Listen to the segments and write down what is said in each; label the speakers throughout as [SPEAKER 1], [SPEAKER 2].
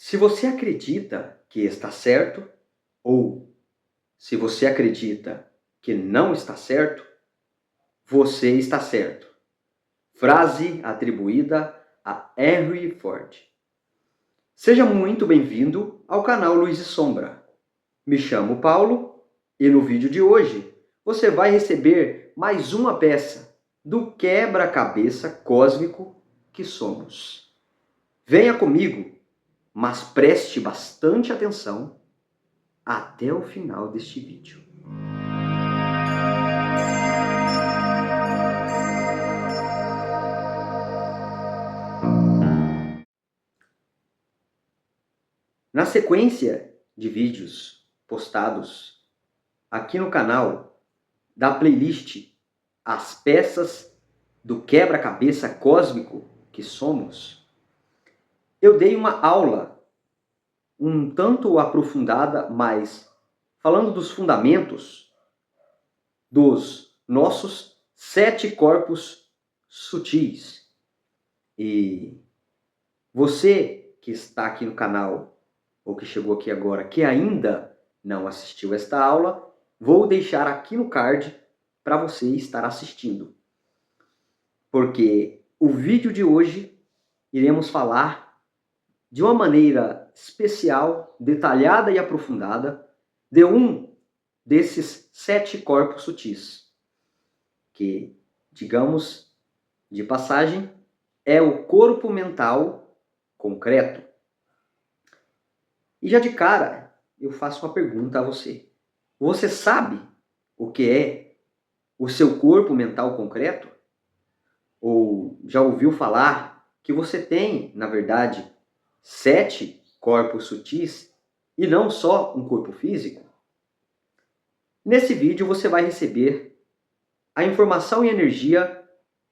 [SPEAKER 1] Se você acredita que está certo ou se você acredita que não está certo, você está certo. Frase atribuída a Henry Ford. Seja muito bem-vindo ao canal Luz e Sombra. Me chamo Paulo e no vídeo de hoje você vai receber mais uma peça do quebra-cabeça cósmico que somos. Venha comigo, mas preste bastante atenção até o final deste vídeo. Na sequência de vídeos postados aqui no canal da playlist As Peças do Quebra-Cabeça Cósmico que Somos, eu dei uma aula um tanto aprofundada, mas falando dos fundamentos dos nossos 7 corpos sutis. E você que está aqui no canal, ou que chegou aqui agora, que ainda não assistiu esta aula, vou deixar aqui no card para você estar assistindo. Porque o vídeo de hoje iremos falar de uma maneira especial, detalhada e aprofundada de um desses 7 corpos sutis, que, digamos, de passagem, é o corpo mental concreto. E já de cara, eu faço uma pergunta a você. Você sabe o que é o seu corpo mental concreto? Ou já ouviu falar que você tem, na verdade, 7 corpos sutis e não só um corpo físico? Nesse vídeo você vai receber a informação e energia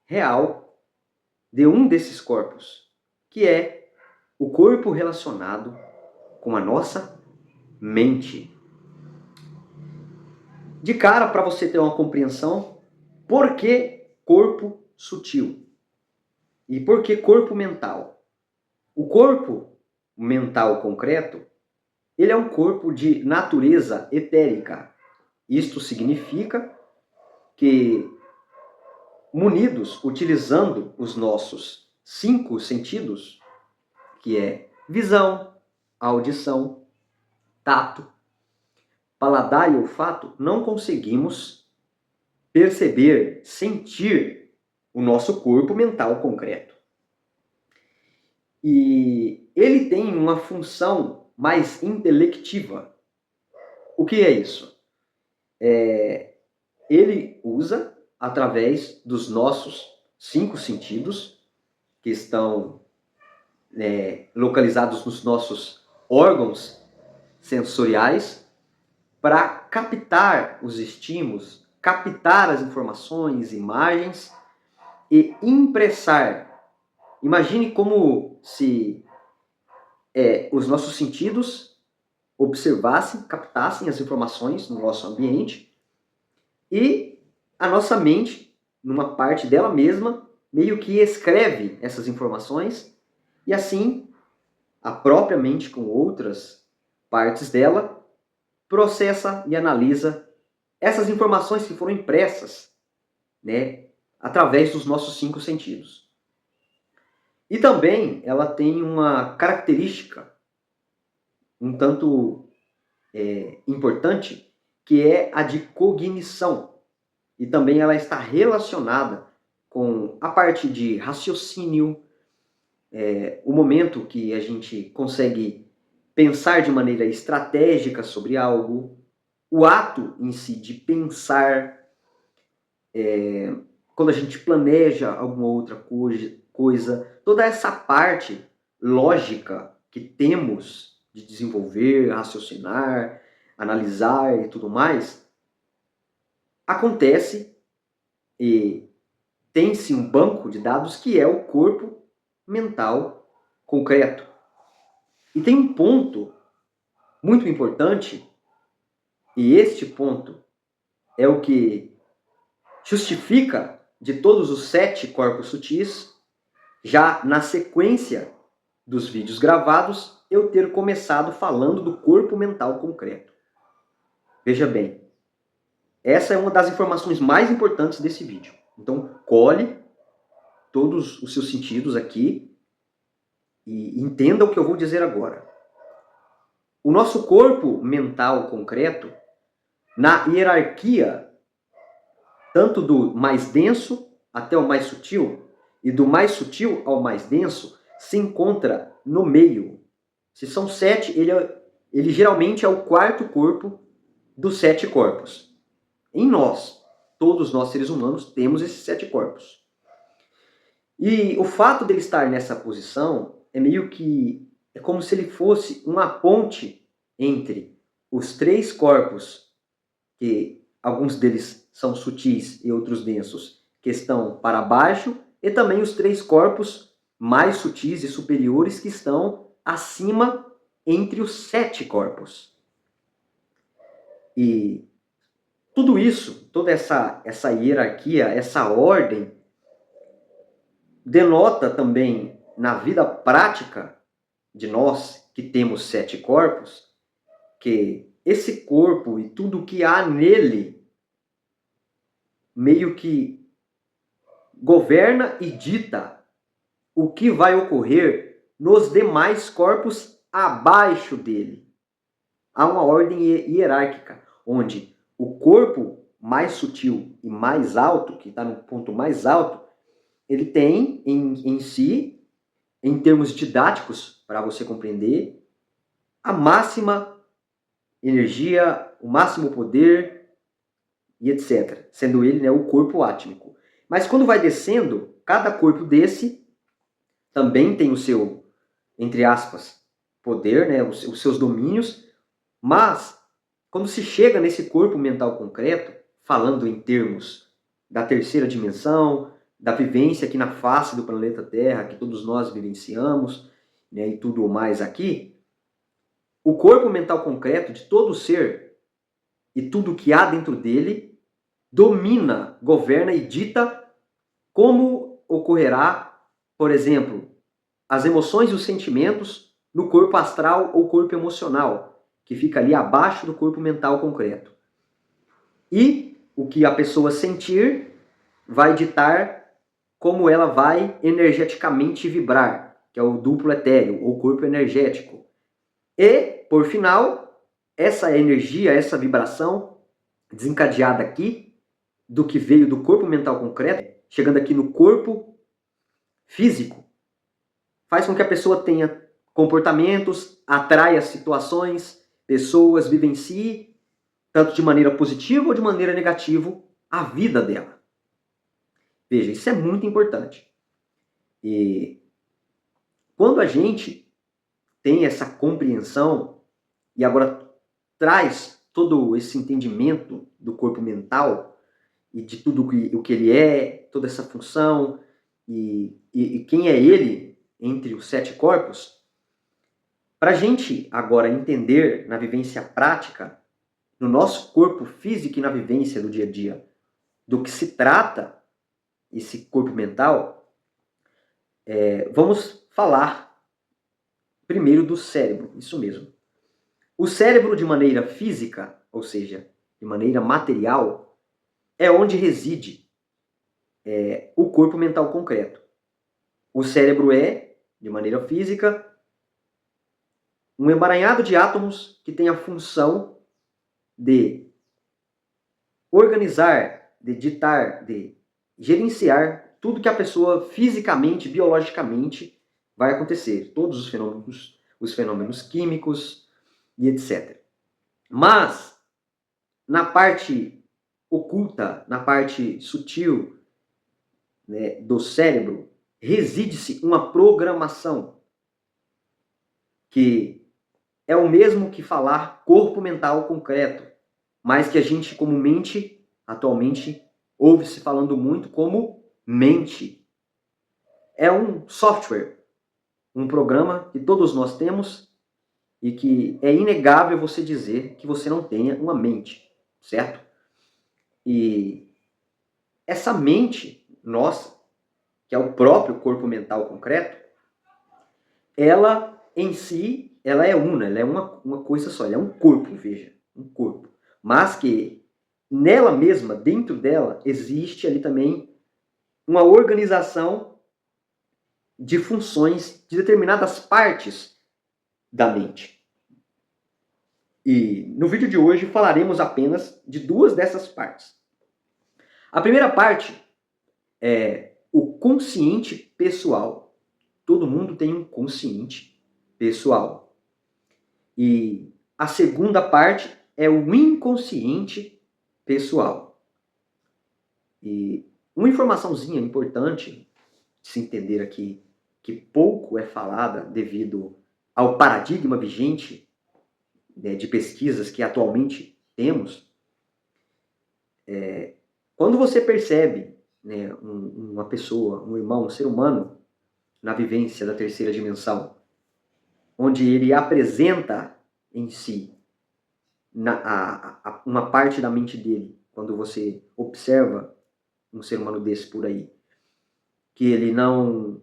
[SPEAKER 1] real de um desses corpos, que é o corpo relacionado com a nossa mente. De cara, para você ter uma compreensão, por que corpo sutil? E por que corpo mental? O corpo mental concreto, ele é um corpo de natureza etérica. Isto significa que, munidos, utilizando os nossos 5 sentidos, que é visão, audição, tato, paladar e olfato, não conseguimos perceber, sentir o nosso corpo mental concreto. E ele tem uma função mais intelectiva. O que é isso? Ele usa, através dos nossos 5 sentidos, que estão localizados nos nossos órgãos sensoriais, para captar os estímulos, captar as informações, imagens e impressar. Imagine como se os nossos sentidos observassem, captassem as informações no nosso ambiente e a nossa mente, numa parte dela mesma, meio que escreve essas informações e assim a própria mente com outras partes dela processa e analisa essas informações que foram impressas, através dos nossos 5 sentidos. E também ela tem uma característica um tanto importante, que é a de cognição. E também ela está relacionada com a parte de raciocínio, o momento que a gente consegue pensar de maneira estratégica sobre algo, o ato em si de pensar, quando a gente planeja alguma outra coisa, toda essa parte lógica que temos de desenvolver, raciocinar, analisar e tudo mais, acontece e tem-se um banco de dados que é o corpo mental concreto. E tem um ponto muito importante, e este ponto é o que justifica de todos os 7 corpos sutis, já na sequência dos vídeos gravados eu ter começado falando do corpo mental concreto. Veja bem, essa é uma das informações mais importantes desse vídeo. Então, colhe todos os seus sentidos aqui e entenda o que eu vou dizer agora. O nosso corpo mental concreto, na hierarquia, tanto do mais denso até o mais sutil, e do mais sutil ao mais denso, se encontra no meio. Se são 7, ele geralmente é o quarto corpo dos 7 corpos. Em nós, todos nós seres humanos, temos esses 7 corpos. E o fato dele estar nessa posição é como se ele fosse uma ponte entre os 3 corpos, que alguns deles são sutis e outros densos, que estão para baixo, e também os 3 corpos mais sutis e superiores que estão acima entre os 7 corpos. E tudo isso, toda essa hierarquia, essa ordem, denota também na vida prática de nós que temos 7 corpos, que esse corpo e tudo que há nele meio que governa e dita o que vai ocorrer nos demais corpos abaixo dele. Há uma ordem hierárquica, onde o corpo mais sutil e mais alto, que está no ponto mais alto, ele tem em si, em termos didáticos, para você compreender, a máxima energia, o máximo poder e etc. Sendo ele, né, o corpo átmico. Mas quando vai descendo, cada corpo desse também tem o seu, entre aspas, poder, né, os seus domínios, mas quando se chega nesse corpo mental concreto, falando em termos da terceira dimensão, da vivência aqui na face do planeta Terra, que todos nós vivenciamos, né, e tudo mais aqui, o corpo mental concreto de todo ser e tudo que há dentro dele domina, governa e dita como ocorrerá, por exemplo, as emoções e os sentimentos no corpo astral ou corpo emocional, que fica ali abaixo do corpo mental concreto. E o que a pessoa sentir vai ditar como ela vai energeticamente vibrar, que é o duplo etéreo, ou corpo energético. E, por final, essa energia, essa vibração desencadeada aqui, do que veio do corpo mental concreto, chegando aqui no corpo físico, faz com que a pessoa tenha comportamentos, atraia situações, pessoas, vivencie, tanto de maneira positiva ou de maneira negativa, a vida dela. Veja, isso é muito importante. E quando a gente tem essa compreensão e agora traz todo esse entendimento do corpo mental e de tudo o que ele é, toda essa função e quem é ele entre os 7 corpos, para a gente agora entender na vivência prática, no nosso corpo físico e na vivência do dia a dia, do que se trata esse corpo mental, vamos falar primeiro do cérebro, isso mesmo. O cérebro, de maneira física, ou seja, de maneira material, é onde reside o corpo mental concreto. O cérebro é, de maneira física, um emaranhado de átomos que tem a função de organizar, de ditar, de gerenciar tudo que a pessoa fisicamente, biologicamente vai acontecer. Todos os fenômenos químicos e etc. Mas, na parte oculta, na parte sutil, né, do cérebro, reside-se uma programação que é o mesmo que falar corpo mental concreto, mas que a gente comumente, atualmente, ouve-se falando muito como mente. É um software, um programa que todos nós temos e que é inegável você dizer que você não tenha uma mente, certo? E essa mente nossa, que é o próprio corpo mental concreto, ela em si, ela é una, ela é uma coisa só, ela é um corpo, veja, um corpo. Mas que nela mesma, dentro dela, existe ali também uma organização de funções de determinadas partes da mente. E no vídeo de hoje falaremos apenas de duas dessas partes. A primeira parte é o consciente pessoal. Todo mundo tem um consciente pessoal. E a segunda parte é o inconsciente pessoal. E uma informaçãozinha importante de se entender aqui, que pouco é falada devido ao paradigma vigente, né, de pesquisas que atualmente temos, quando você percebe, né, uma pessoa, um irmão, um ser humano, na vivência da terceira dimensão, onde ele apresenta em si uma parte da mente dele, quando você observa um ser humano desse por aí, que ele não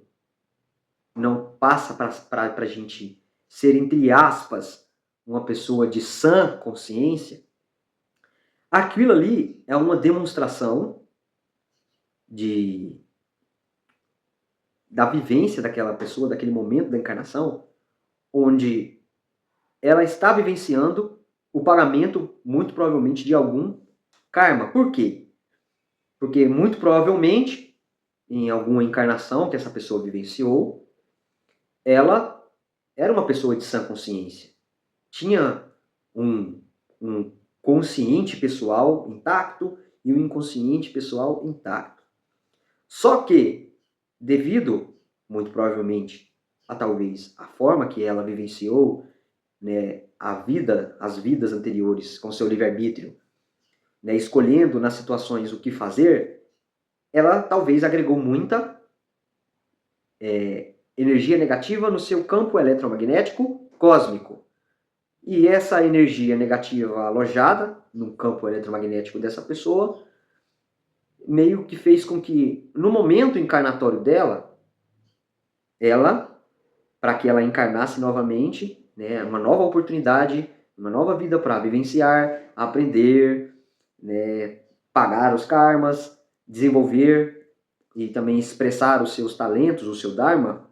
[SPEAKER 1] passa para a gente ser, entre aspas, uma pessoa de sã consciência, aquilo ali é uma demonstração da vivência daquela pessoa, daquele momento da encarnação, onde ela está vivenciando o pagamento, muito provavelmente, de algum karma. Por quê? Porque, muito provavelmente, em alguma encarnação que essa pessoa vivenciou, ela era uma pessoa de sã consciência. Tinha um consciente pessoal intacto e um inconsciente pessoal intacto. Só que, devido, muito provavelmente, a talvez a forma que ela vivenciou, né, as vidas anteriores com seu livre-arbítrio, né, escolhendo nas situações o que fazer, ela talvez agregou muita energia negativa no seu campo eletromagnético cósmico. E essa energia negativa alojada no campo eletromagnético dessa pessoa meio que fez com que, no momento encarnatório dela, para que ela encarnasse novamente, né, uma nova oportunidade, uma nova vida para vivenciar, aprender, né, pagar os karmas, desenvolver e também expressar os seus talentos, o seu dharma,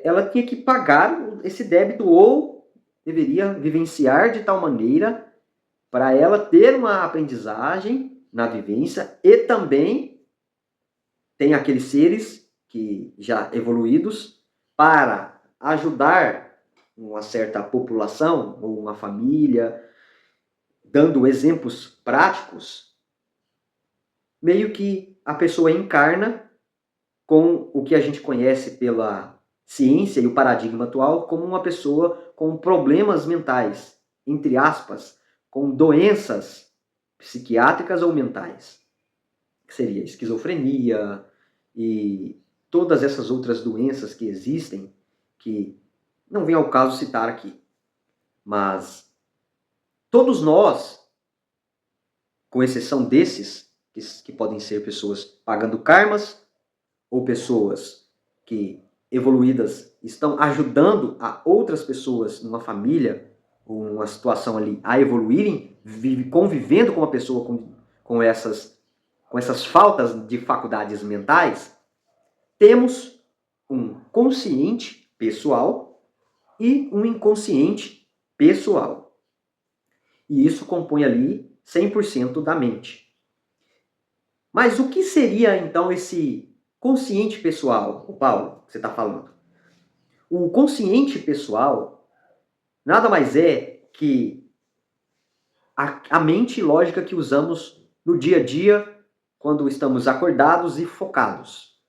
[SPEAKER 1] ela tinha que pagar esse débito ou deveria vivenciar de tal maneira para ela ter uma aprendizagem na vivência e também tem aqueles seres que já evoluídos para ajudar uma certa população ou uma família, dando exemplos práticos, meio que a pessoa encarna com o que a gente conhece pela ciência e o paradigma atual como uma pessoa com problemas mentais, entre aspas, com doenças psiquiátricas ou mentais, que seria esquizofrenia e todas essas outras doenças que existem, que não vem ao caso citar aqui. Mas todos nós, com exceção desses, que podem ser pessoas pagando karmas, ou pessoas que evoluídas estão ajudando a outras pessoas numa família ou numa situação ali a evoluírem, convivendo com uma pessoa com essas faltas de faculdades mentais, temos um consciente pessoal e um inconsciente pessoal. E isso compõe ali 100% da mente. Mas o que seria então esse consciente pessoal, o Paulo, que você está falando? O consciente pessoal nada mais é que a mente lógica que usamos no dia a dia quando estamos acordados e focados.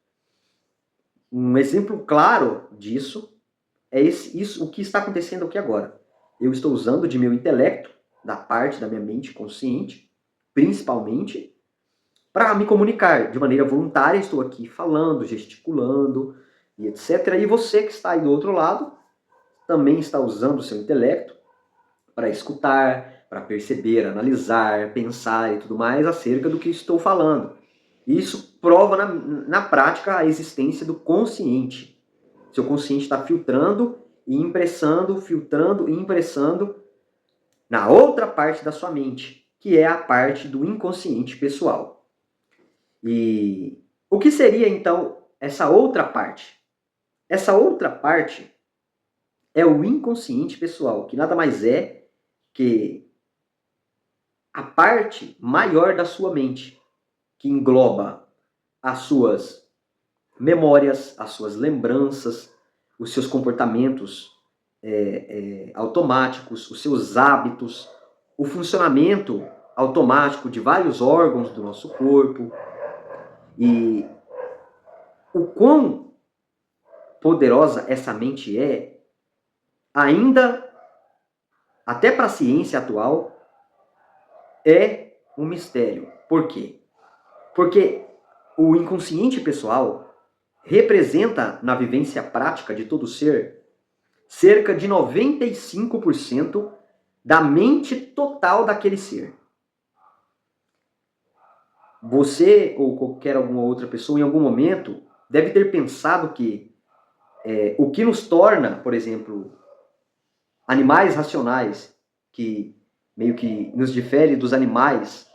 [SPEAKER 1] Um exemplo claro disso é isso, o que está acontecendo aqui agora. Eu estou usando de meu intelecto, da parte da minha mente consciente, principalmente, para me comunicar de maneira voluntária. Estou aqui falando, gesticulando e etc. E você que está aí do outro lado também está usando o seu intelecto para escutar, para perceber, analisar, pensar e tudo mais acerca do que estou falando. Isso prova na prática a existência do consciente. Seu consciente está filtrando e impressando, filtrando e impressando na outra parte da sua mente, que é a parte do inconsciente pessoal. E o que seria, então, essa outra parte? Essa outra parte é o inconsciente pessoal, que nada mais é que a parte maior da sua mente, que engloba as suas memórias, as suas lembranças, os seus comportamentos automáticos, os seus hábitos, o funcionamento automático de vários órgãos do nosso corpo. E o quão poderosa essa mente é, ainda, até para a ciência atual, é um mistério. Por quê? Porque o inconsciente pessoal representa, na vivência prática de todo ser, cerca de 95% da mente total daquele ser. Você ou qualquer alguma outra pessoa, em algum momento, deve ter pensado que o que nos torna, por exemplo, animais racionais, que meio que nos difere dos animais,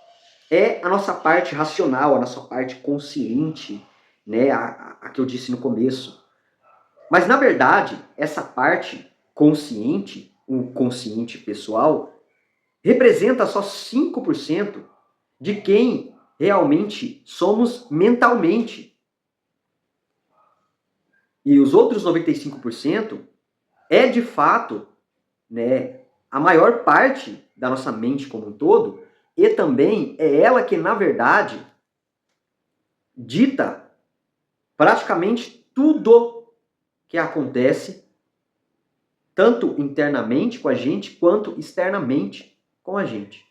[SPEAKER 1] é a nossa parte racional, a nossa parte consciente, né? A que eu disse no começo. Mas, na verdade, essa parte consciente, o consciente pessoal, representa só 5% de quem realmente somos mentalmente. E os outros 95% é, de fato, né, a maior parte da nossa mente como um todo, e também é ela que, na verdade, dita praticamente tudo que acontece, tanto internamente com a gente, quanto externamente com a gente.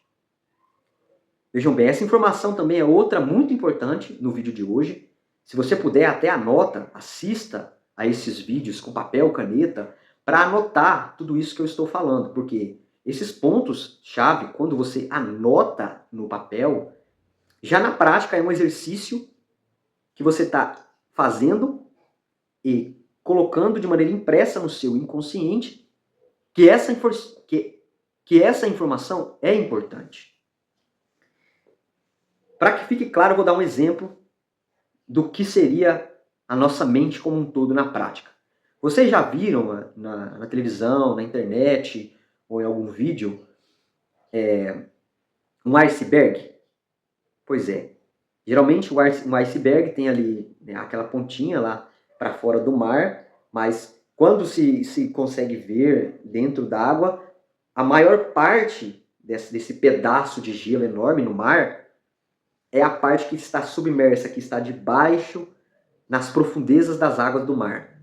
[SPEAKER 1] Vejam bem, essa informação também é outra muito importante no vídeo de hoje. Se você puder, até anota, assista a esses vídeos com papel, caneta, para anotar tudo isso que eu estou falando, porque esses pontos-chave, quando você anota no papel, já na prática é um exercício que você está fazendo e colocando de maneira impressa no seu inconsciente que essa informação é importante. Para que fique claro, eu vou dar um exemplo do que seria a nossa mente como um todo na prática. Vocês já viram na televisão, na internet ou em algum vídeo um iceberg? Pois é. Geralmente um iceberg tem ali, né, aquela pontinha lá para fora do mar, mas quando se consegue ver dentro d'água, a maior parte desse pedaço de gelo enorme no mar é a parte que está submersa, que está debaixo, nas profundezas das águas do mar.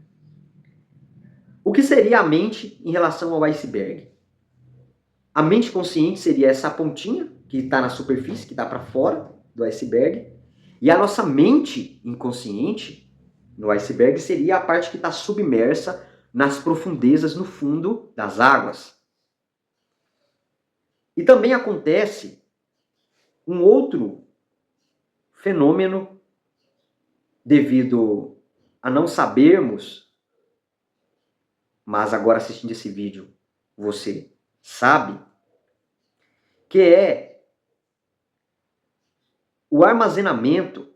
[SPEAKER 1] O que seria a mente em relação ao iceberg? A mente consciente seria essa pontinha que está na superfície, que está para fora do iceberg, e a nossa mente inconsciente no iceberg seria a parte que está submersa nas profundezas, no fundo das águas. E também acontece um outro fenômeno devido a não sabermos, mas agora assistindo esse vídeo você sabe, que é o armazenamento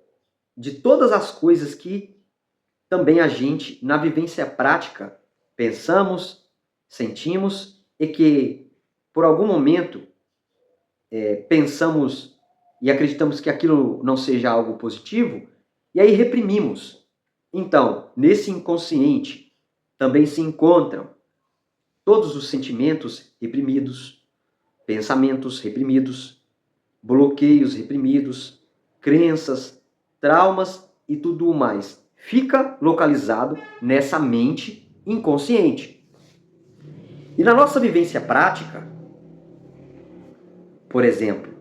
[SPEAKER 1] de todas as coisas que também a gente, na vivência prática, pensamos, sentimos e que, por algum momento, pensamos e acreditamos que aquilo não seja algo positivo, e aí reprimimos. Então, nesse inconsciente também se encontram todos os sentimentos reprimidos, pensamentos reprimidos, bloqueios reprimidos, crenças, traumas e tudo mais. Fica localizado nessa mente inconsciente. E na nossa vivência prática, por exemplo,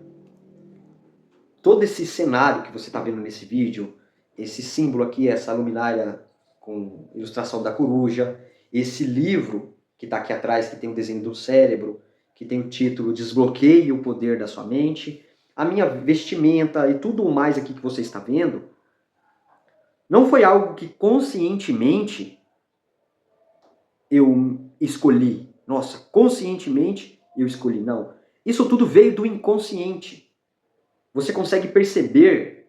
[SPEAKER 1] todo esse cenário que você está vendo nesse vídeo, esse símbolo aqui, essa luminária com ilustração da coruja, esse livro que está aqui atrás, que tem o desenho do cérebro, que tem o título Desbloqueie o Poder da Sua Mente, a minha vestimenta e tudo mais aqui que você está vendo, não foi algo que conscientemente eu escolhi. Nossa, conscientemente eu escolhi. Não. Isso tudo veio do inconsciente. Você consegue perceber,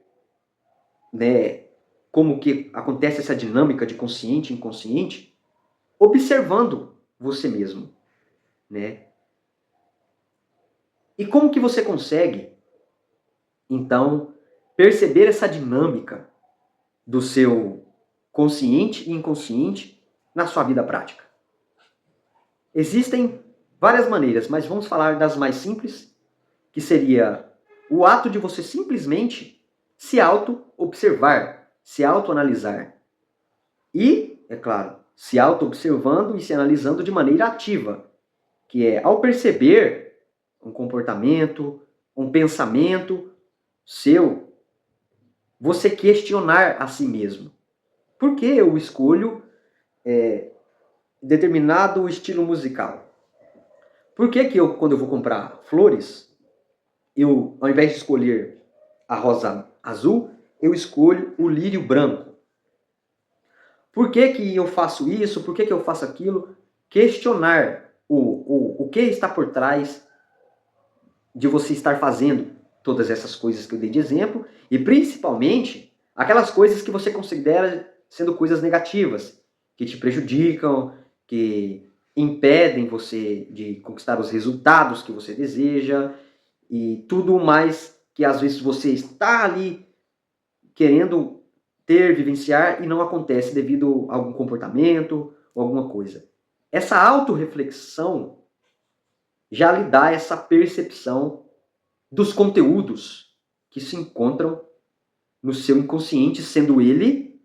[SPEAKER 1] né, como que acontece essa dinâmica de consciente e inconsciente observando você mesmo, né? E como que você consegue, então, perceber essa dinâmica do seu consciente e inconsciente na sua vida prática? Existem várias maneiras, mas vamos falar das mais simples, que seria o ato de você simplesmente se auto-observar, se auto-analisar. E, é claro, se auto-observando e se analisando de maneira ativa, que é ao perceber um comportamento, um pensamento seu, você questionar a si mesmo. Por que eu escolho determinado estilo musical? Por que que eu, quando eu vou comprar flores, eu, ao invés de escolher a rosa azul, eu escolho o lírio branco? Por que que eu faço isso? Por que que eu faço aquilo? Questionar o que está por trás de você estar fazendo todas essas coisas que eu dei de exemplo, e principalmente aquelas coisas que você considera sendo coisas negativas, que te prejudicam, que impedem você de conquistar os resultados que você deseja, e tudo mais que às vezes você está ali querendo ter, vivenciar e não acontece devido a algum comportamento ou alguma coisa. Essa autorreflexão já lhe dá essa percepção dos conteúdos que se encontram no seu inconsciente, sendo ele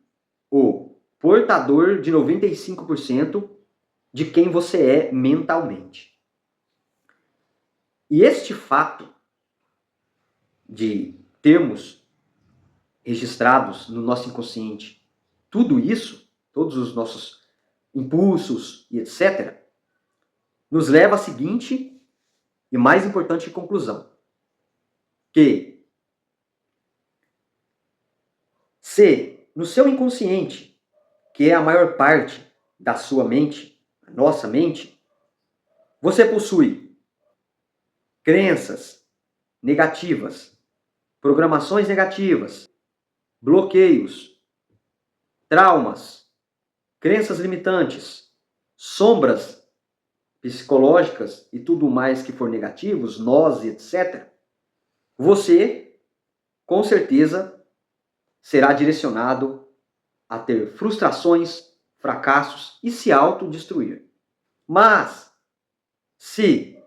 [SPEAKER 1] o portador de 95% de quem você é mentalmente. E este fato de termos registrados no nosso inconsciente tudo isso, todos os nossos impulsos e etc., nos leva à seguinte e mais importante conclusão, que se no seu inconsciente, que é a maior parte da sua mente, a nossa mente, você possui crenças negativas, programações negativas, bloqueios, traumas, crenças limitantes, sombras psicológicas e tudo mais que for negativos, nós, etc., você, com certeza, será direcionado a ter frustrações, fracassos e se autodestruir. Mas, se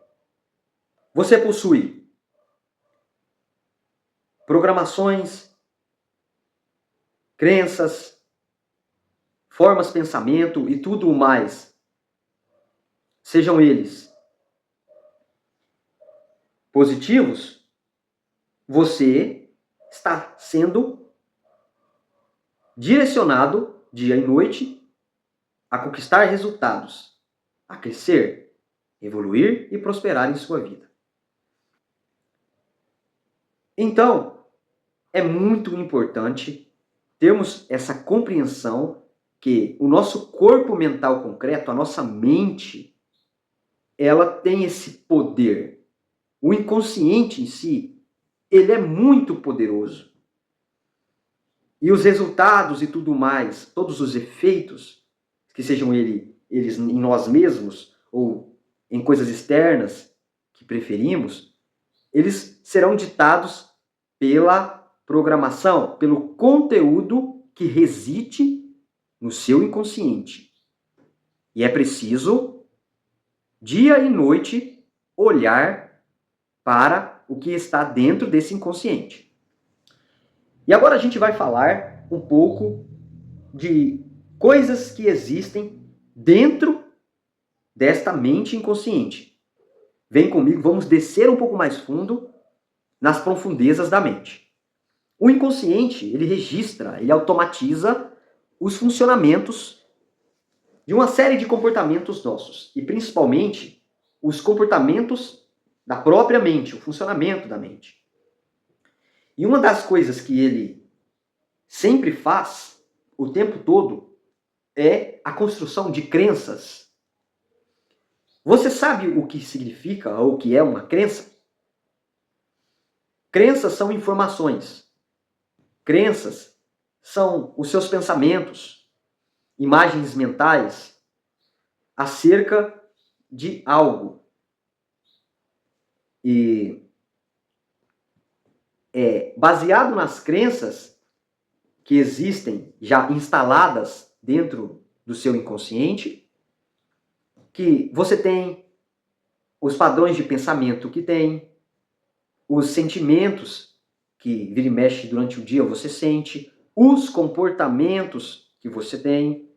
[SPEAKER 1] você possui programações, crenças, formas de pensamento e tudo o mais, sejam eles positivos, você está sendo direcionado dia e noite a conquistar resultados, a crescer, evoluir e prosperar em sua vida. Então, é muito importante termos essa compreensão que o nosso corpo mental concreto, a nossa mente, ela tem esse poder. O inconsciente em si, ele é muito poderoso. E os resultados e tudo mais, todos os efeitos, que sejam eles em nós mesmos ou em coisas externas que preferimos, eles serão ditados pela programação, pelo conteúdo que reside no seu inconsciente. E é preciso, dia e noite, olhar para o que está dentro desse inconsciente. E agora a gente vai falar um pouco de coisas que existem dentro desta mente inconsciente. Vem comigo, vamos descer um pouco mais fundo nas profundezas da mente. O inconsciente, ele registra, ele automatiza os funcionamentos de uma série de comportamentos nossos, e principalmente os comportamentos da própria mente, o funcionamento da mente. E uma das coisas que ele sempre faz, o tempo todo, é a construção de crenças Você sabe o que significa ou o que é uma crença? Crenças são informações. Crenças são os seus pensamentos, imagens mentais acerca de algo. E baseado nas crenças que existem já instaladas dentro do seu inconsciente, que você tem os padrões de pensamento que tem, os sentimentos que vira e mexe durante o dia você sente, os comportamentos que você tem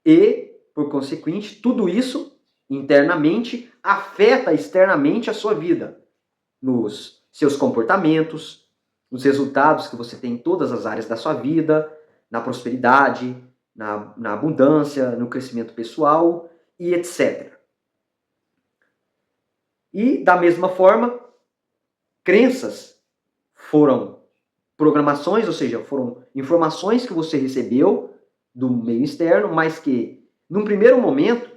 [SPEAKER 1] e, por consequente, tudo isso internamente afeta externamente a sua vida, nos seus comportamentos, nos resultados que você tem em todas as áreas da sua vida, na prosperidade, na abundância, no crescimento pessoal e etc. E, da mesma forma, crenças foram programações, ou seja, foram informações que você recebeu do meio externo, mas que, num primeiro momento,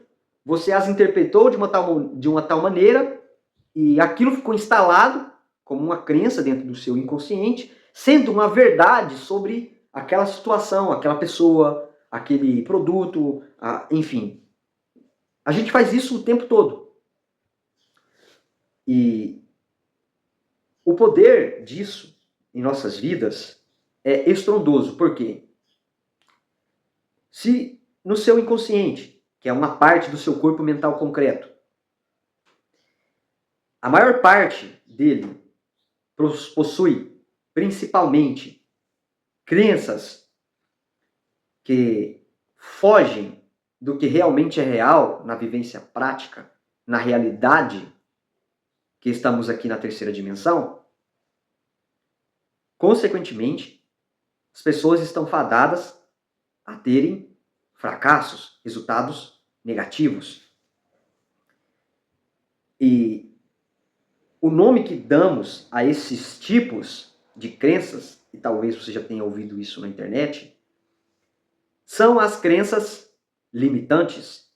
[SPEAKER 1] você as interpretou de uma tal maneira e aquilo ficou instalado como uma crença dentro do seu inconsciente, sendo uma verdade sobre aquela situação, aquela pessoa, aquele produto, enfim. A gente faz isso o tempo todo. E o poder disso em nossas vidas é estrondoso. Por quê? Se no seu inconsciente, que é uma parte do seu corpo mental concreto, a maior parte dele possui principalmente crenças que fogem do que realmente é real na vivência prática, na realidade que estamos aqui na terceira dimensão, consequentemente, as pessoas estão fadadas a terem fracassos, resultados negativos. E o nome que damos a esses tipos de crenças, e talvez você já tenha ouvido isso na internet, são as crenças limitantes,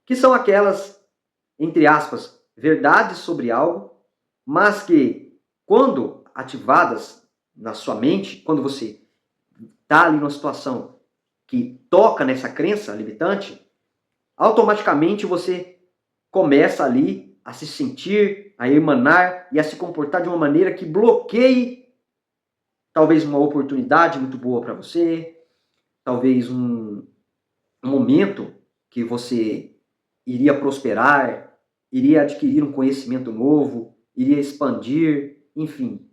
[SPEAKER 1] que são aquelas, entre aspas, verdades sobre algo, mas que, quando ativadas na sua mente, quando você está ali numa situação que toca nessa crença limitante, automaticamente você começa ali a se sentir, a emanar e a se comportar de uma maneira que bloqueie talvez uma oportunidade muito boa para você, talvez um momento que você iria prosperar, iria adquirir um conhecimento novo, iria expandir, enfim.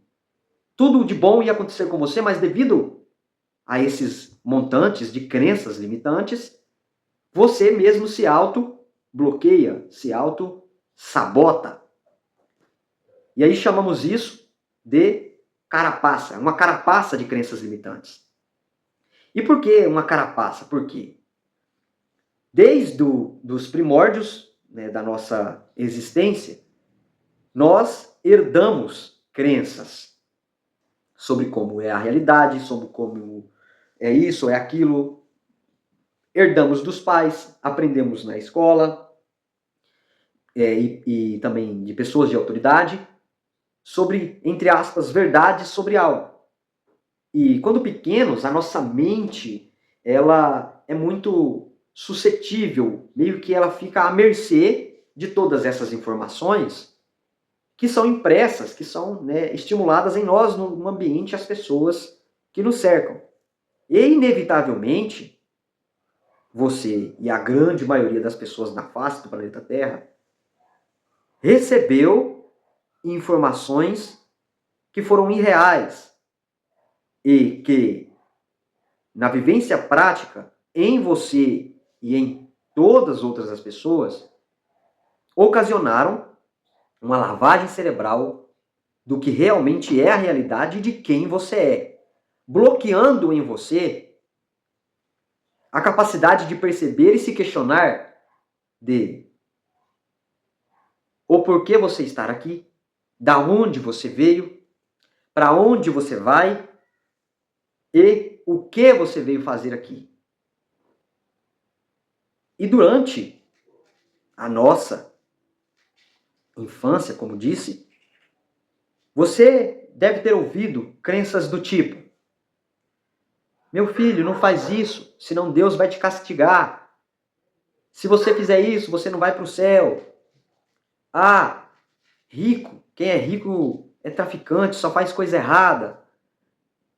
[SPEAKER 1] Tudo de bom ia acontecer com você, mas devido a esses montantes de crenças limitantes, você mesmo se auto-bloqueia, se auto-sabota. E aí chamamos isso de carapaça, uma carapaça de crenças limitantes. E por que uma carapaça? Por quê? Desde os primórdios, né, da nossa existência, nós herdamos crenças sobre como é a realidade, sobre como é isso, é aquilo. Herdamos dos pais, aprendemos na escola e também de pessoas de autoridade sobre, entre aspas, verdades sobre algo. E quando pequenos, a nossa mente ela é muito suscetível, meio que ela fica à mercê de todas essas informações que são impressas, que são, né, estimuladas em nós, no ambiente, as pessoas que nos cercam. E, inevitavelmente, você e a grande maioria das pessoas na face do planeta Terra recebeu informações que foram irreais e que, na vivência prática, em você e em todas as outras pessoas, ocasionaram uma lavagem cerebral do que realmente é a realidade de quem você é, bloqueando em você a capacidade de perceber e se questionar de o porquê você estar aqui, da onde você veio, para onde você vai e o que você veio fazer aqui. E durante a nossa infância, como disse, você deve ter ouvido crenças do tipo: meu filho, não faz isso, senão Deus vai te castigar. Se você fizer isso, você não vai para o céu. Ah, rico, quem é rico é traficante, só faz coisa errada.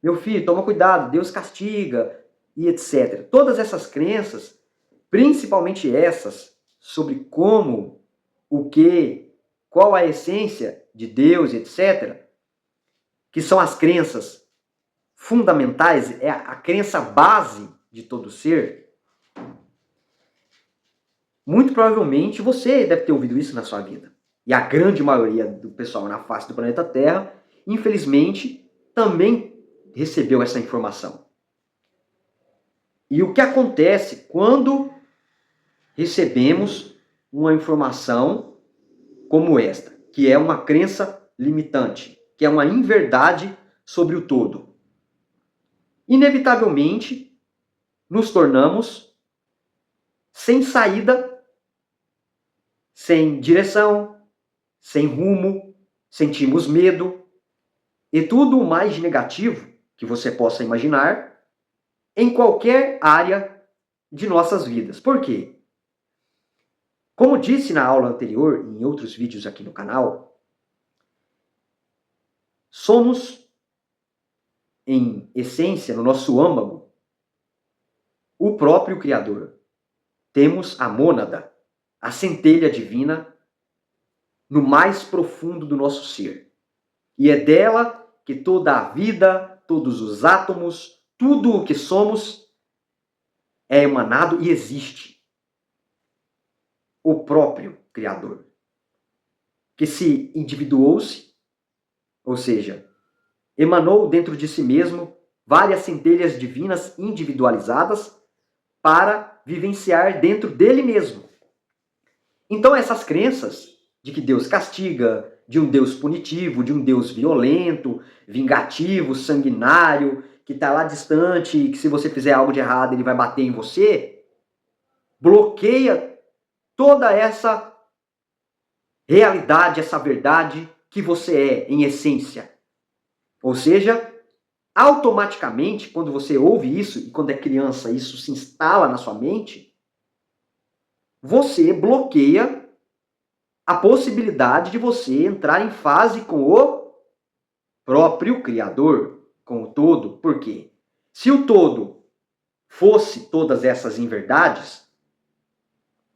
[SPEAKER 1] Meu filho, toma cuidado, Deus castiga, e etc. Todas essas crenças, principalmente essas, sobre como, o que, qual a essência de Deus, etc., que são as crenças fundamentais, é a crença base de todo ser. Muito provavelmente você deve ter ouvido isso na sua vida. E a grande maioria do pessoal na face do planeta Terra, infelizmente, também recebeu essa informação. E o que acontece quando recebemos uma informação como esta, que é uma crença limitante, que é uma inverdade sobre o todo? Inevitavelmente, nos tornamos sem saída, sem direção, sem rumo, sentimos medo e tudo o mais negativo que você possa imaginar em qualquer área de nossas vidas. Por quê? Como disse na aula anterior, em outros vídeos aqui no canal, somos, em essência, no nosso âmago, o próprio Criador. Temos a mônada, a centelha divina, no mais profundo do nosso ser. E é dela que toda a vida, todos os átomos, tudo o que somos é emanado e existe. O próprio Criador, que se individuou-se, ou seja, emanou dentro de si mesmo várias centelhas divinas individualizadas para vivenciar dentro dele mesmo. Então essas crenças de que Deus castiga, de um Deus punitivo, de um Deus violento, vingativo, sanguinário, que está lá distante e que se você fizer algo de errado ele vai bater em você, bloqueia toda essa realidade, essa verdade que você é em essência. Ou seja, automaticamente, quando você ouve isso, e quando é criança isso se instala na sua mente, você bloqueia a possibilidade de você entrar em fase com o próprio Criador, com o todo. Por quê? Se o todo fosse todas essas inverdades,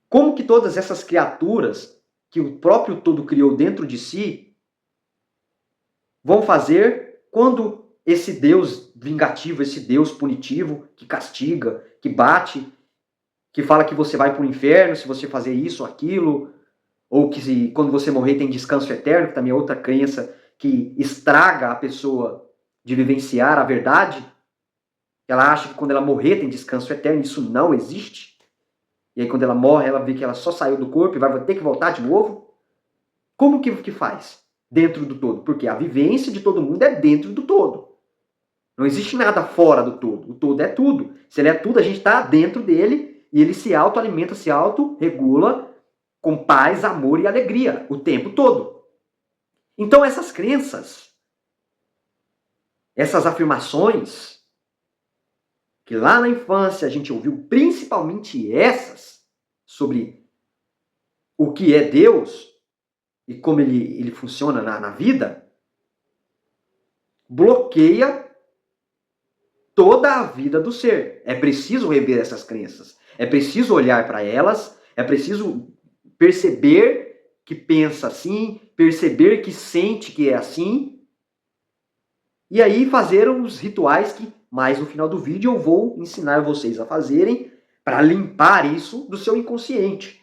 [SPEAKER 1] como que todas essas criaturas que o próprio todo criou dentro de si vão fazer quando esse Deus vingativo, esse Deus punitivo, que castiga, que bate, que fala que você vai para o inferno se você fazer isso ou aquilo, ou que quando você morrer tem descanso eterno, que também é outra crença que estraga a pessoa de vivenciar a verdade. Ela acha que quando ela morrer tem descanso eterno, isso não existe. E aí quando ela morre, ela vê que ela só saiu do corpo e vai ter que voltar de novo. Como que faz? Dentro do todo. Porque a vivência de todo mundo é dentro do todo. Não existe nada fora do todo. O todo é tudo. Se ele é tudo, a gente está dentro dele e ele se autoalimenta, se autorregula com paz, amor e alegria o tempo todo. Então essas crenças, essas afirmações, que lá na infância a gente ouviu, principalmente essas, sobre o que é Deus e como ele funciona na vida, bloqueia toda a vida do ser. É preciso rever essas crenças. É preciso olhar para elas. É preciso perceber que pensa assim, perceber que sente que é assim. E aí fazer os rituais que, mais no final do vídeo, eu vou ensinar vocês a fazerem para limpar isso do seu inconsciente.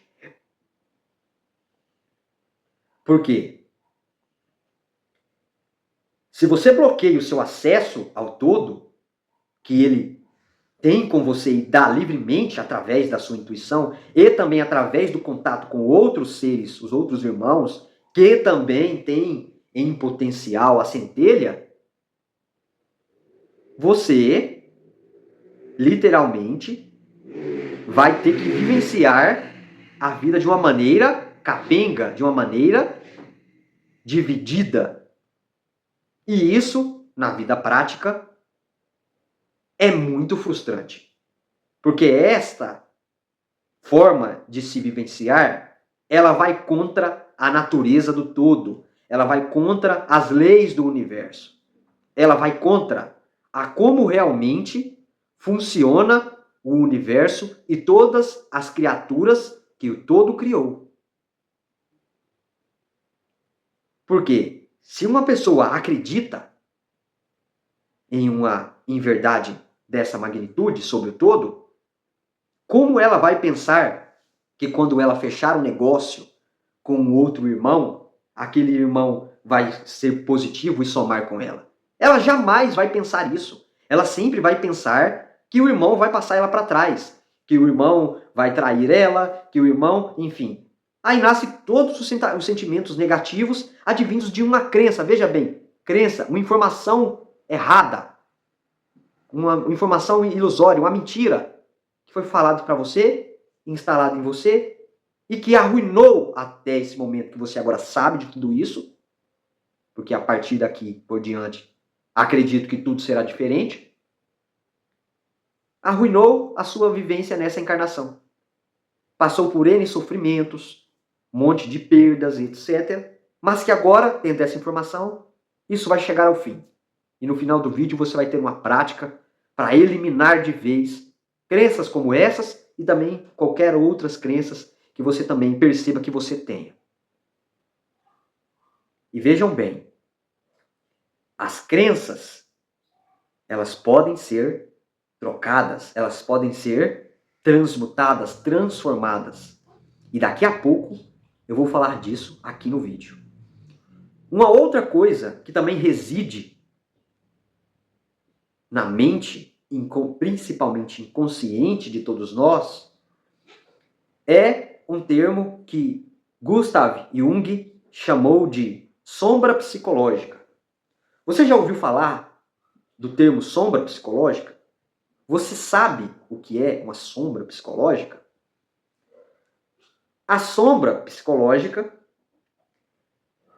[SPEAKER 1] Por quê? Se você bloqueia o seu acesso ao todo, que ele tem com você e dá livremente através da sua intuição e também através do contato com outros seres, os outros irmãos, que também têm em potencial a centelha, você, literalmente, vai ter que vivenciar a vida de uma maneira capenga de uma maneira dividida. E isso, na vida prática, é muito frustrante. Porque esta forma de se vivenciar, ela vai contra a natureza do todo. Ela vai contra as leis do universo. Ela vai contra a como realmente funciona o universo e todas as criaturas que o todo criou. Porque se uma pessoa acredita em verdade dessa magnitude sobre o todo, como ela vai pensar que quando ela fechar um negócio com um outro irmão, aquele irmão vai ser positivo e somar com ela? Ela jamais vai pensar isso. Ela sempre vai pensar que o irmão vai passar ela para trás, que o irmão vai trair ela, que o irmão, enfim. Aí nasce todos os sentimentos negativos advindos de uma crença, veja bem, crença, uma informação errada, uma informação ilusória, uma mentira que foi falado para você, instalado em você e que arruinou até esse momento que você agora sabe de tudo isso, porque a partir daqui por diante acredito que tudo será diferente, arruinou a sua vivência nessa encarnação. Passou por N sofrimentos, um monte de perdas, etc. Mas que agora, tendo essa informação, isso vai chegar ao fim. E no final do vídeo você vai ter uma prática para eliminar de vez crenças como essas e também qualquer outras crenças que você também perceba que você tenha. E vejam bem, as crenças, elas podem ser trocadas, elas podem ser transmutadas, transformadas. E daqui a pouco eu vou falar disso aqui no vídeo. Uma outra coisa que também reside na mente, principalmente inconsciente de todos nós, é um termo que Gustav Jung chamou de sombra psicológica. Você já ouviu falar do termo sombra psicológica? Você sabe o que é uma sombra psicológica? A sombra psicológica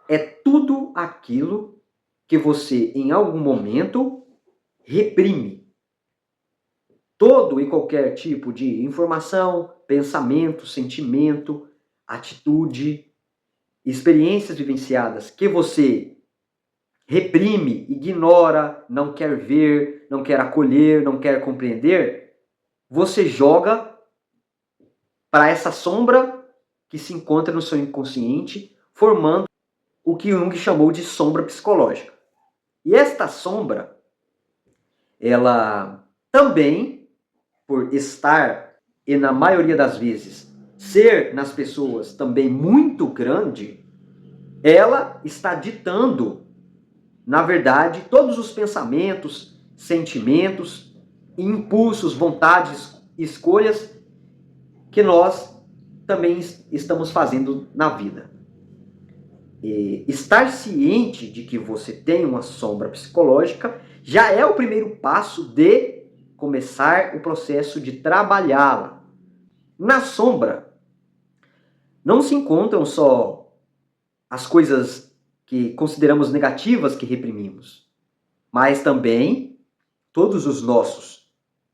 [SPEAKER 1] é tudo aquilo que você, em algum momento, reprime. Todo e qualquer tipo de informação, pensamento, sentimento, atitude, experiências vivenciadas que você reprime, ignora, não quer ver, não quer acolher, não quer compreender, você joga para essa sombra que se encontra no seu inconsciente, formando o que Jung chamou de sombra psicológica. E esta sombra, ela também, por estar, e na maioria das vezes, ser nas pessoas também muito grande, ela está ditando, na verdade, todos os pensamentos, sentimentos, impulsos, vontades, escolhas que nós também estamos fazendo na vida. E estar ciente de que você tem uma sombra psicológica já é o primeiro passo de começar o processo de trabalhá-la. Na sombra não se encontram só as coisas que consideramos negativas que reprimimos, mas também todos os nossos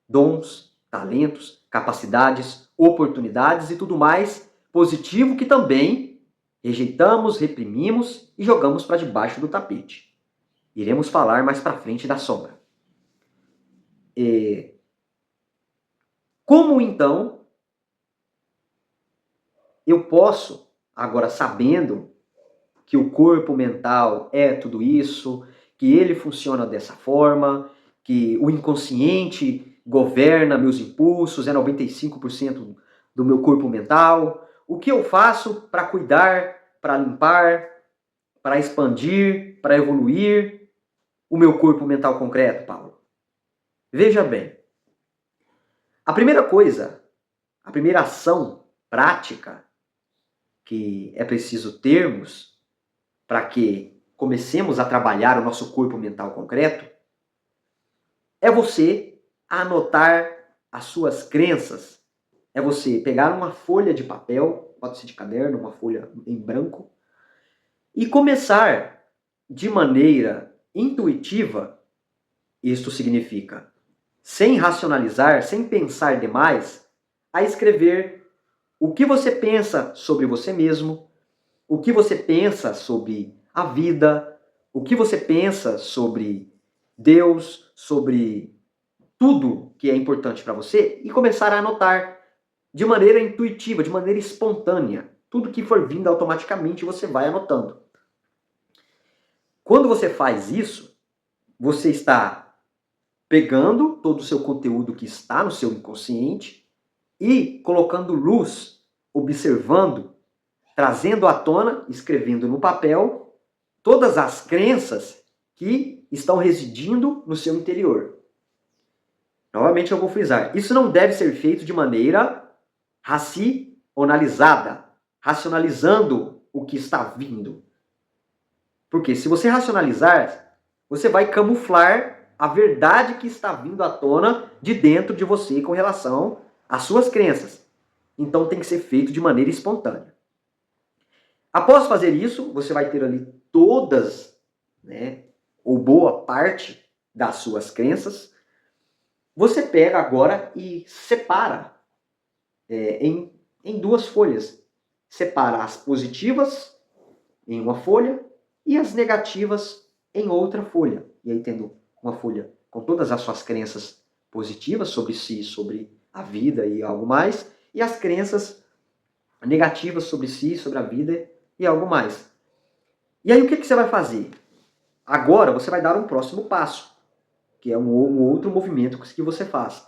[SPEAKER 1] dons, talentos, capacidades, oportunidades e tudo mais positivo que também rejeitamos, reprimimos e jogamos para debaixo do tapete. Iremos falar mais para frente da sombra. Como então eu posso, agora sabendo que o corpo mental é tudo isso, que ele funciona dessa forma, que o inconsciente governa meus impulsos, é 95% do meu corpo mental, o que eu faço para cuidar, para limpar, para expandir, para evoluir o meu corpo mental concreto, Paulo? Veja bem, a primeira coisa, a primeira ação prática que é preciso termos para que comecemos a trabalhar o nosso corpo mental concreto é você anotar as suas crenças. É você pegar uma folha de papel pode ser de caderno, uma folha em branco, e começar de maneira intuitiva. Isto significa, sem racionalizar, sem pensar demais, a escrever o que você pensa sobre você mesmo, o que você pensa sobre a vida, o que você pensa sobre Deus, sobre tudo que é importante para você, e começar a anotar de maneira intuitiva, de maneira espontânea. Tudo que for vindo automaticamente você vai anotando. Quando você faz isso, você está pegando todo o seu conteúdo que está no seu inconsciente e colocando luz, observando, trazendo à tona, escrevendo no papel, todas as crenças que estão residindo no seu interior. Novamente eu vou frisar, isso não deve ser feito de maneira racionalizada, racionalizando o que está vindo. Porque se você racionalizar, você vai camuflar a verdade que está vindo à tona de dentro de você com relação às suas crenças. Então tem que ser feito de maneira espontânea. Após fazer isso, você vai ter ali todas, ou boa parte das suas crenças. Você pega agora e separa em duas folhas. Separa as positivas em uma folha e as negativas em outra folha. E aí tendo uma folha com todas as suas crenças positivas sobre si, sobre a vida e algo mais, e as crenças negativas sobre si, sobre a vida e algo mais. E aí o que você vai fazer? Agora você vai dar um próximo passo, que é um outro movimento que você faz,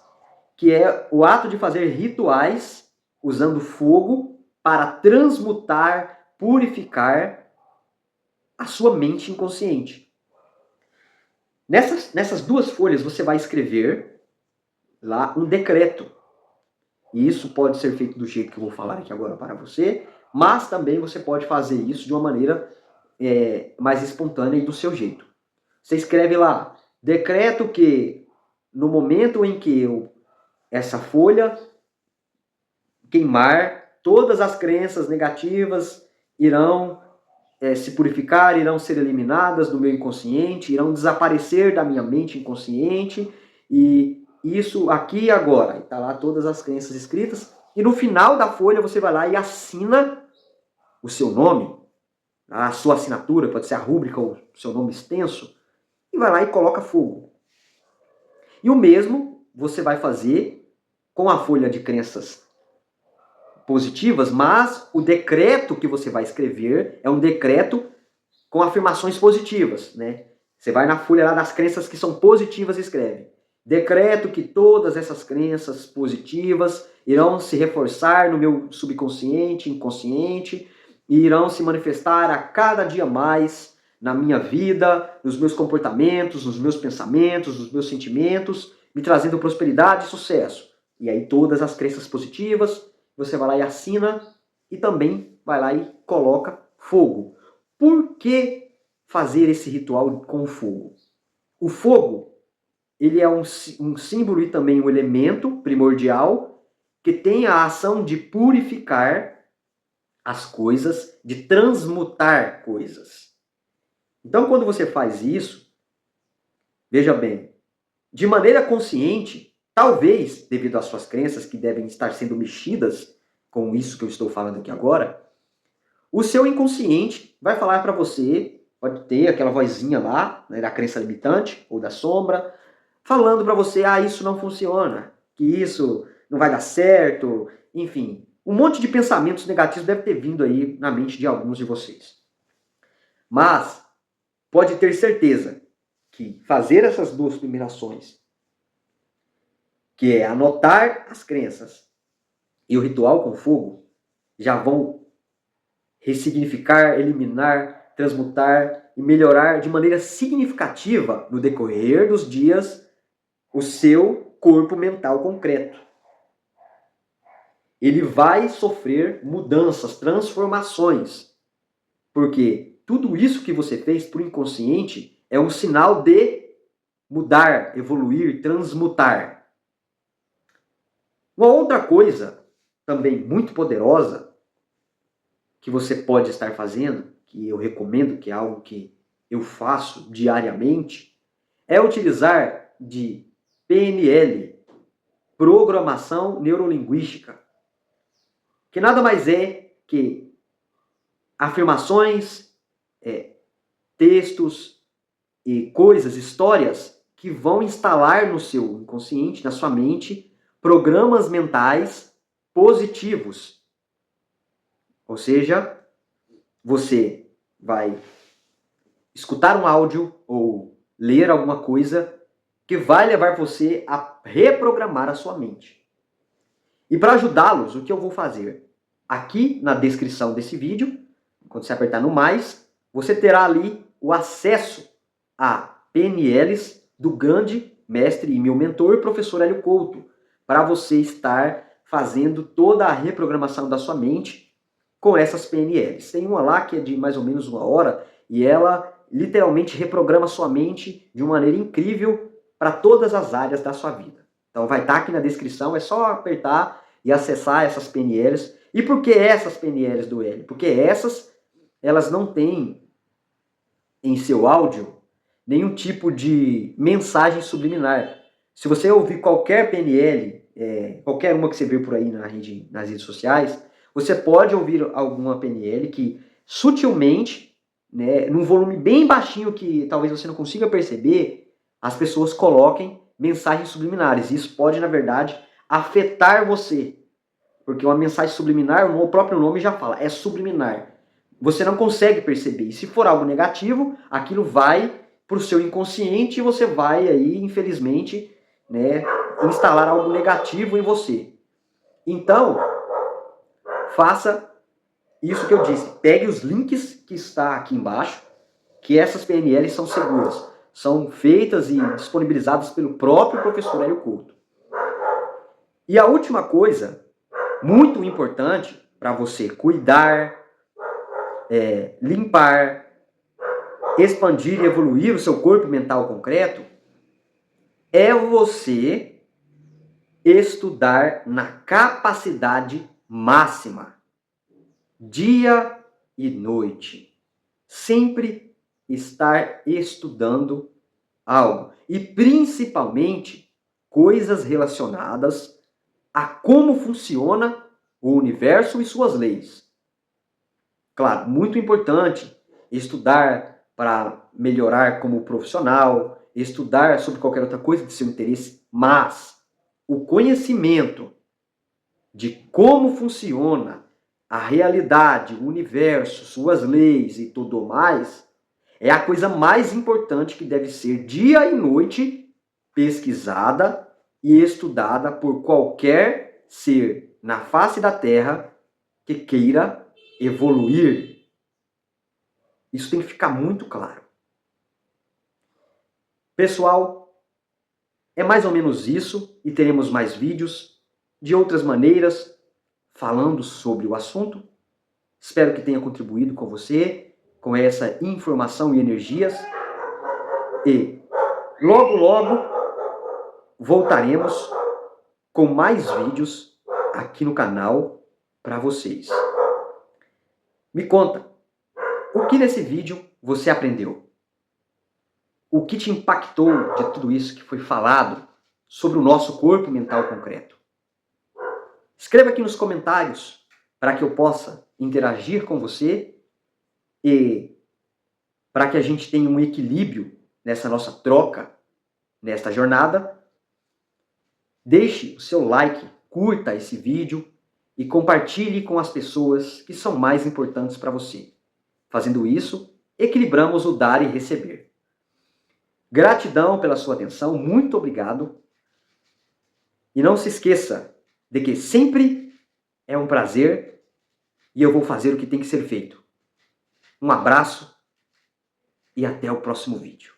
[SPEAKER 1] que é o ato de fazer rituais usando fogo para transmutar, purificar a sua mente inconsciente. Nessas duas folhas você vai escrever lá um decreto. E isso pode ser feito do jeito que eu vou falar aqui agora para você, mas também você pode fazer isso de uma maneira mais espontânea e do seu jeito. Você escreve lá, decreto que no momento em que essa folha queimar, todas as crenças negativas irão se purificar, irão ser eliminadas do meu inconsciente, irão desaparecer da minha mente inconsciente, e isso aqui e agora. Está lá todas as crenças escritas, e no final da folha você vai lá e assina o seu nome, a sua assinatura, pode ser a rúbrica ou o seu nome extenso, e vai lá e coloca fogo. E o mesmo você vai fazer com a folha de crenças positivas, mas o decreto que você vai escrever é um decreto com afirmações positivas, né? Você vai na folha lá das crenças que são positivas e escreve: decreto que todas essas crenças positivas irão se reforçar no meu subconsciente, inconsciente, e irão se manifestar a cada dia mais na minha vida, nos meus comportamentos, nos meus pensamentos, nos meus sentimentos, me trazendo prosperidade e sucesso. E aí todas as crenças positivas, você vai lá e assina, e também vai lá e coloca fogo. Por que fazer esse ritual com o fogo? O fogo, ele é um símbolo e também um elemento primordial que tem a ação de purificar as coisas, de transmutar coisas. Então, quando você faz isso, veja bem, de maneira consciente, talvez, devido às suas crenças que devem estar sendo mexidas com isso que eu estou falando aqui agora, o seu inconsciente vai falar para você, pode ter aquela vozinha lá, né, da crença limitante ou da sombra, falando para você, isso não funciona, que isso não vai dar certo, enfim. Um monte de pensamentos negativos deve ter vindo aí na mente de alguns de vocês. Mas pode ter certeza que fazer essas duas primeiras ações, que é anotar as crenças e o ritual com fogo, já vão ressignificar, eliminar, transmutar e melhorar de maneira significativa no decorrer dos dias o seu corpo mental concreto. Ele vai sofrer mudanças, transformações, porque tudo isso que você fez por inconsciente é um sinal de mudar, evoluir, transmutar. Uma outra coisa também muito poderosa que você pode estar fazendo, que eu recomendo, que é algo que eu faço diariamente, é utilizar de PNL, Programação Neurolinguística, que nada mais é que afirmações, textos e coisas, histórias que vão instalar no seu inconsciente, na sua mente, programas mentais positivos. Ou seja, você vai escutar um áudio ou ler alguma coisa que vai levar você a reprogramar a sua mente. E para ajudá-los, o que eu vou fazer? Aqui na descrição desse vídeo, quando você apertar no mais, você terá ali o acesso a PNLs do grande mestre e meu mentor, professor Hélio Couto, para você estar fazendo toda a reprogramação da sua mente com essas PNLs. Tem uma lá que é de mais ou menos 1 hora e ela literalmente reprograma sua mente de uma maneira incrível para todas as áreas da sua vida. Então vai estar aqui na descrição, é só apertar e acessar essas PNLs. E por que essas PNLs do Hélio? Porque elas não têm em seu áudio nenhum tipo de mensagem subliminar. Se você ouvir qualquer PNL, qualquer uma que você vê por aí nas redes sociais, você pode ouvir alguma PNL que sutilmente, né, num volume bem baixinho que talvez você não consiga perceber, as pessoas coloquem mensagens subliminares. Isso pode, na verdade, afetar você. Porque uma mensagem subliminar, o próprio nome já fala, é subliminar. Você não consegue perceber. E se for algo negativo, aquilo vai para o seu inconsciente e você vai aí, infelizmente, né, instalar algo negativo em você. Então, faça isso que eu disse. Pegue os links que está aqui embaixo, que essas PNLs são seguras. São feitas e disponibilizadas pelo próprio professor Hélio Couto. E a última coisa, muito importante para você cuidar, limpar, expandir e evoluir o seu corpo mental concreto, é você estudar na capacidade máxima, dia e noite. Sempre estar estudando algo. E principalmente coisas relacionadas a como funciona o universo e suas leis. Claro, muito importante estudar para melhorar como profissional, estudar sobre qualquer outra coisa de seu interesse, mas o conhecimento de como funciona a realidade, o universo, suas leis e tudo mais, é a coisa mais importante que deve ser dia e noite pesquisada e estudada por qualquer ser na face da Terra que queira evoluir. Isso tem que ficar muito claro. Pessoal, é mais ou menos isso e teremos mais vídeos de outras maneiras falando sobre o assunto. Espero que tenha contribuído com você, com essa informação e energias. E logo, logo voltaremos com mais vídeos aqui no canal para vocês. Me conta, o que nesse vídeo você aprendeu? O que te impactou de tudo isso que foi falado sobre o nosso corpo mental concreto? Escreva aqui nos comentários para que eu possa interagir com você e para que a gente tenha um equilíbrio nessa nossa troca, nesta jornada. Deixe o seu like, curta esse vídeo e compartilhe com as pessoas que são mais importantes para você. Fazendo isso, equilibramos o dar e receber. Gratidão pela sua atenção, muito obrigado. E não se esqueça de que sempre é um prazer e eu vou fazer o que tem que ser feito. Um abraço e até o próximo vídeo.